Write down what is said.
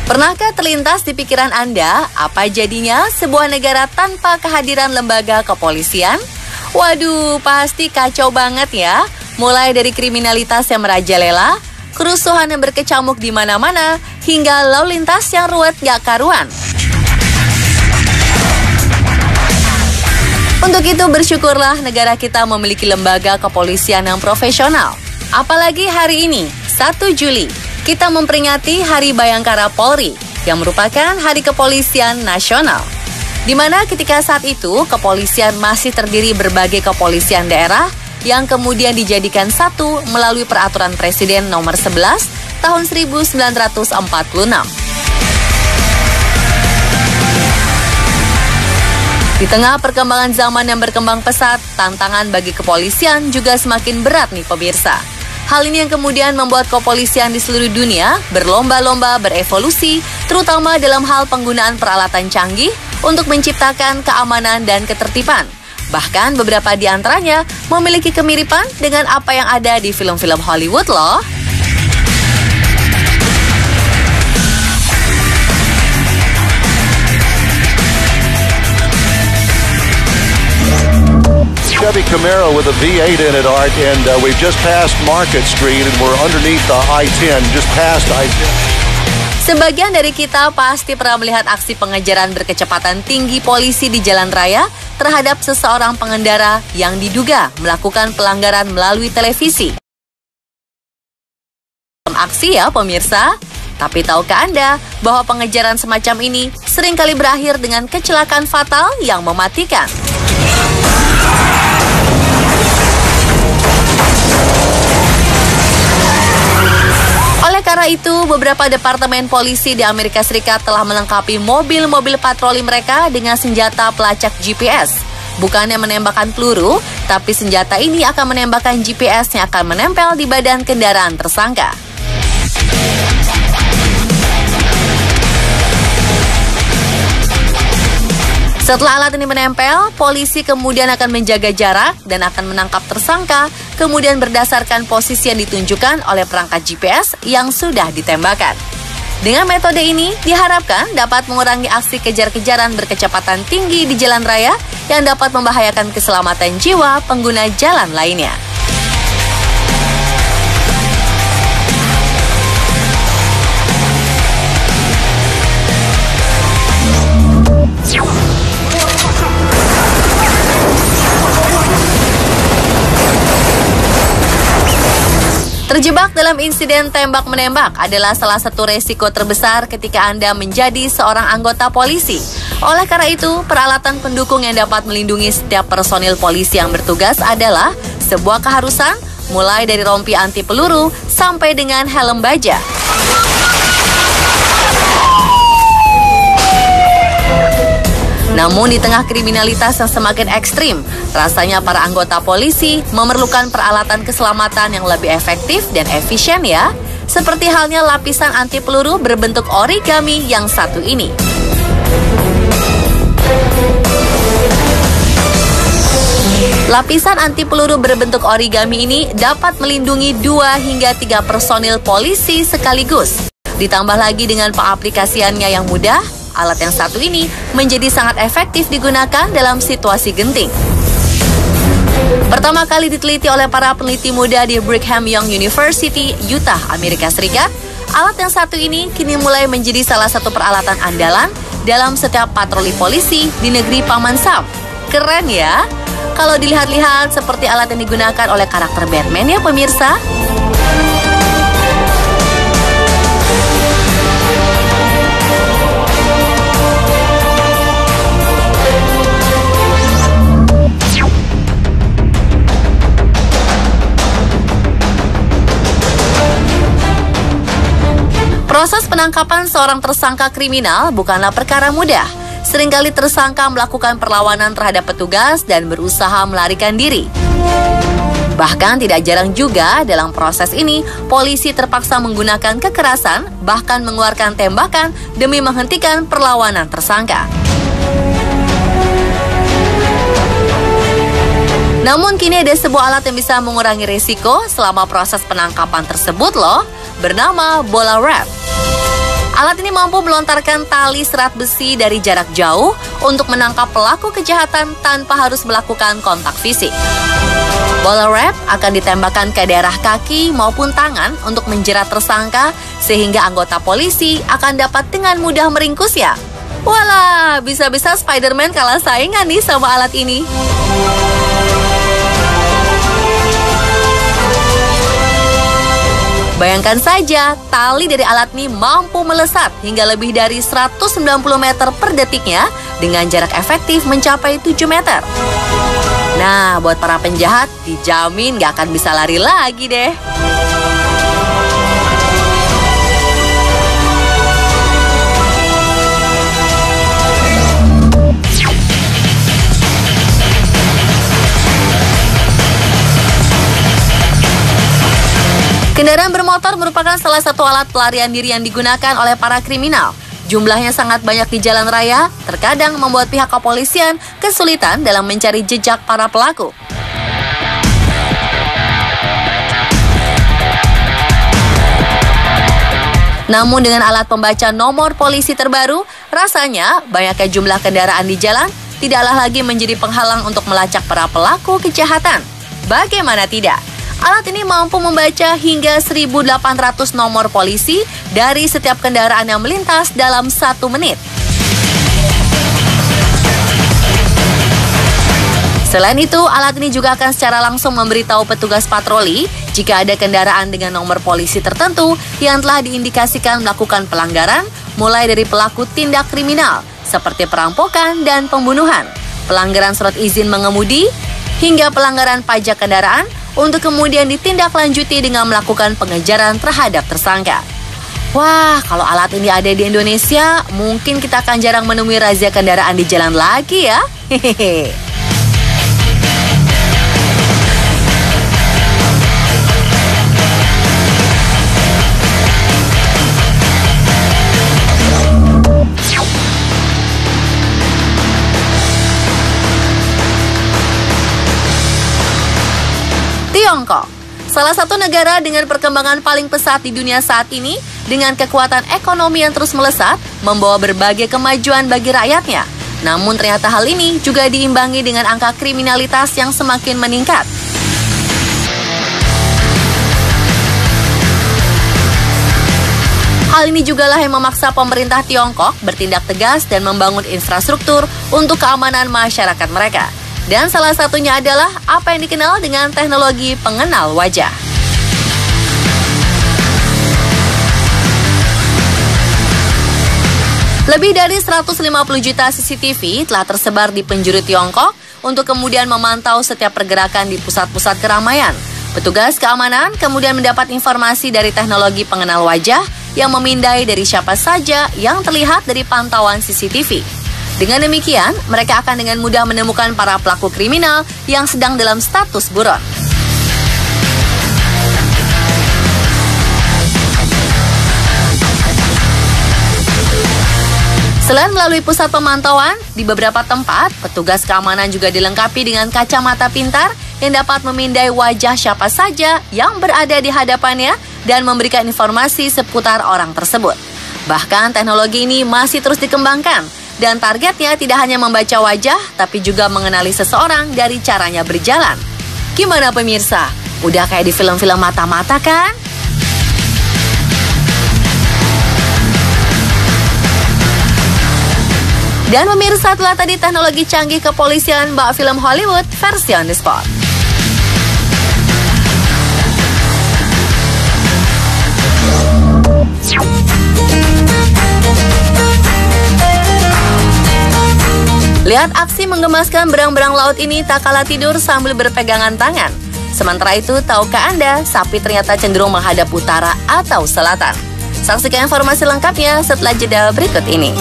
Pernahkah terlintas di pikiran Anda apa jadinya sebuah negara tanpa kehadiran lembaga kepolisian? Waduh, pasti kacau banget ya. Mulai dari kriminalitas yang merajalela, kerusuhan yang berkecamuk di mana-mana, hingga lalu lintas yang ruwet gak karuan. Untuk itu bersyukurlah negara kita memiliki lembaga kepolisian yang profesional. Apalagi hari ini, 1 Juli, kita memperingati Hari Bayangkara Polri, yang merupakan Hari Kepolisian Nasional. Di mana ketika saat itu, kepolisian masih terdiri berbagai kepolisian daerah yang kemudian dijadikan satu melalui Peraturan Presiden Nomor 11 Tahun 1946. Di tengah perkembangan zaman yang berkembang pesat, tantangan bagi kepolisian juga semakin berat nih pemirsa. Hal ini yang kemudian membuat kepolisian di seluruh dunia berlomba-lomba berevolusi, terutama dalam hal penggunaan peralatan canggih untuk menciptakan keamanan dan ketertiban. Bahkan beberapa di antaranya memiliki kemiripan dengan apa yang ada di film-film Hollywood loh. Chevy Camaro with a V8 in it, Art, and we've just passed Market Street and we're underneath the I-10, just past I-10. Sebagian dari kita pasti pernah melihat aksi pengejaran berkecepatan tinggi polisi di jalan raya terhadap seseorang pengendara yang diduga melakukan pelanggaran melalui televisi. Aksi ya pemirsa, tapi tahukah Anda bahwa pengejaran semacam ini seringkali berakhir dengan kecelakaan fatal yang mematikan? Oleh karena itu, beberapa departemen polisi di Amerika Serikat telah melengkapi mobil-mobil patroli mereka dengan senjata pelacak GPS. Bukannya menembakkan peluru, tapi senjata ini akan menembakkan GPS yang akan menempel di badan kendaraan tersangka. Setelah alat ini menempel, polisi kemudian akan menjaga jarak dan akan menangkap tersangka, kemudian berdasarkan posisi yang ditunjukkan oleh perangkat GPS yang sudah ditembakkan. Dengan metode ini, diharapkan dapat mengurangi aksi kejar-kejaran berkecepatan tinggi di jalan raya yang dapat membahayakan keselamatan jiwa pengguna jalan lainnya. Terjebak dalam insiden tembak-menembak adalah salah satu resiko terbesar ketika Anda menjadi seorang anggota polisi. Oleh karena itu, peralatan pendukung yang dapat melindungi setiap personil polisi yang bertugas adalah sebuah keharusan, mulai dari rompi anti peluru sampai dengan helm baja. Namun di tengah kriminalitas yang semakin ekstrim, rasanya para anggota polisi memerlukan peralatan keselamatan yang lebih efektif dan efisien ya. Seperti halnya lapisan anti peluru berbentuk origami yang satu ini. Lapisan anti peluru berbentuk origami ini dapat melindungi 2 hingga 3 personil polisi sekaligus. Ditambah lagi dengan pengaplikasiannya yang mudah, alat yang satu ini menjadi sangat efektif digunakan dalam situasi genting. Pertama kali diteliti oleh para peneliti muda di Brigham Young University, Utah, Amerika Serikat, alat yang satu ini kini mulai menjadi salah satu peralatan andalan dalam setiap patroli polisi di negeri Paman Sam. Keren ya? Kalau dilihat-lihat seperti alat yang digunakan oleh karakter Batman ya pemirsa. Proses penangkapan seorang tersangka kriminal bukanlah perkara mudah. Seringkali tersangka melakukan perlawanan terhadap petugas dan berusaha melarikan diri. Bahkan tidak jarang juga dalam proses ini, polisi terpaksa menggunakan kekerasan, bahkan mengeluarkan tembakan demi menghentikan perlawanan tersangka. Namun kini ada sebuah alat yang bisa mengurangi risiko selama proses penangkapan tersebut loh. bernama bola wrap. Alat ini mampu melontarkan tali serat besi dari jarak jauh untuk menangkap pelaku kejahatan tanpa harus melakukan kontak fisik. Bola wrap akan ditembakkan ke daerah kaki maupun tangan untuk menjerat tersangka sehingga anggota polisi akan dapat dengan mudah meringkusnya. Walah, bisa-bisa Spider-Man kalah saingan nih sama alat ini. Bayangkan saja, tali dari alat ini mampu melesat hingga lebih dari 190 meter per detiknya dengan jarak efektif mencapai 7 meter. Nah, buat para penjahat, dijamin gak akan bisa lari lagi deh. Kendaraan bermotor merupakan salah satu alat pelarian diri yang digunakan oleh para kriminal. Jumlahnya sangat banyak di jalan raya, terkadang membuat pihak kepolisian kesulitan dalam mencari jejak para pelaku. Namun dengan alat pembaca nomor polisi terbaru, rasanya banyaknya jumlah kendaraan di jalan tidaklah lagi menjadi penghalang untuk melacak para pelaku kejahatan. Bagaimana tidak? Alat ini mampu membaca hingga 1.800 nomor polisi dari setiap kendaraan yang melintas dalam 1 menit. Selain itu, alat ini juga akan secara langsung memberitahu petugas patroli jika ada kendaraan dengan nomor polisi tertentu yang telah diindikasikan melakukan pelanggaran, mulai dari pelaku tindak kriminal seperti perampokan dan pembunuhan, pelanggaran surat izin mengemudi, hingga pelanggaran pajak kendaraan, untuk kemudian ditindaklanjuti dengan melakukan pengejaran terhadap tersangka. Wah, kalau alat ini ada di Indonesia, mungkin kita akan jarang menemui razia kendaraan di jalan lagi ya. Hehehe. Tiongkok, salah satu negara dengan perkembangan paling pesat di dunia saat ini, dengan kekuatan ekonomi yang terus melesat, membawa berbagai kemajuan bagi rakyatnya. Namun ternyata hal ini juga diimbangi dengan angka kriminalitas yang semakin meningkat. Hal ini jugalah yang memaksa pemerintah Tiongkok bertindak tegas dan membangun infrastruktur untuk keamanan masyarakat mereka. Dan salah satunya adalah apa yang dikenal dengan teknologi pengenal wajah. Lebih dari 150 juta CCTV telah tersebar di penjuru Tiongkok untuk kemudian memantau setiap pergerakan di pusat-pusat keramaian. Petugas keamanan kemudian mendapat informasi dari teknologi pengenal wajah yang memindai dari siapa saja yang terlihat dari pantauan CCTV. Dengan demikian, mereka akan dengan mudah menemukan para pelaku kriminal yang sedang dalam status buron. Selain melalui pusat pemantauan, di beberapa tempat, petugas keamanan juga dilengkapi dengan kacamata pintar yang dapat memindai wajah siapa saja yang berada di hadapannya dan memberikan informasi seputar orang tersebut. Bahkan teknologi ini masih terus dikembangkan. Dan targetnya tidak hanya membaca wajah, tapi juga mengenali seseorang dari caranya berjalan. Gimana pemirsa? Udah kayak di film-film mata-mata kan? Dan pemirsa, telah tadi teknologi canggih kepolisian bak film Hollywood versi on the spot. Lihat aksi menggemaskan berang-berang laut ini tak kalah tidur sambil berpegangan tangan. Sementara itu, tahukah Anda, sapi ternyata cenderung menghadap utara atau selatan? Saksikan informasi lengkapnya setelah jeda berikut ini.